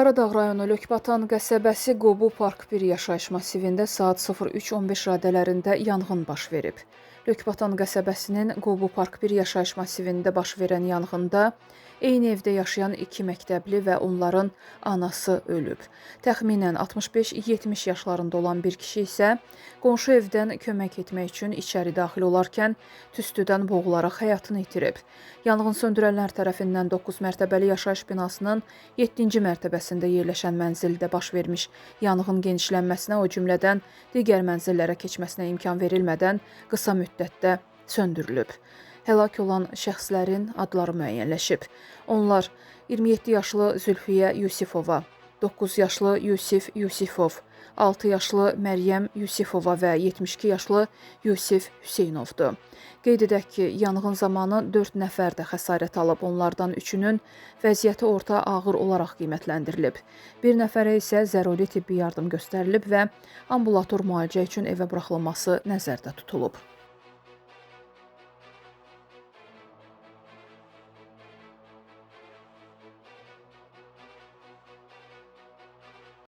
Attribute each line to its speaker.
Speaker 1: Karadağ rayonu Lökbatan qəsəbəsi Qobu Park 1 yaşayış masivində saat 03:15 radələrində yanğın baş verib. Lökbatan qəsəbəsinin Qobu Park 1 yaşayış masivində baş verən yanğında eyni evdə yaşayan 2 məktəbli və onların anası ölüb. Təxminən 65-70 yaşlarında olan bir kişi isə qonşu evdən kömək etmək üçün içəri daxil olarkən tüstüdən boğularaq həyatını itirib. Yanğın söndürənlər tərəfindən 9 mərtəbəli yaşayış binasının 7-ci mərtəbəsində yerləşən mənzildə baş vermiş yanğın genişlənməsinə, o cümlədən digər mənzillərə keçməsinə imkan verilmədən qısa müddətdə söndürülüb. Həlak olan şəxslərin adları müəyyənləşib. Onlar 27 yaşlı Zülfiyə Yusifova, 9 yaşlı Yusif Yusifov, 6 yaşlı Məryəm Yusifova və 72 yaşlı Yusif Hüseynovdur. Qeyd edək ki, yanğın zamanı 4 nəfər də xəsarət alıb, onlardan 3-ünün vəziyyəti orta ağır olaraq qiymətləndirilib. Bir nəfərə isə zəruri tibbi yardım göstərilib və ambulator müalicə üçün evə buraxılması nəzərdə tutulub.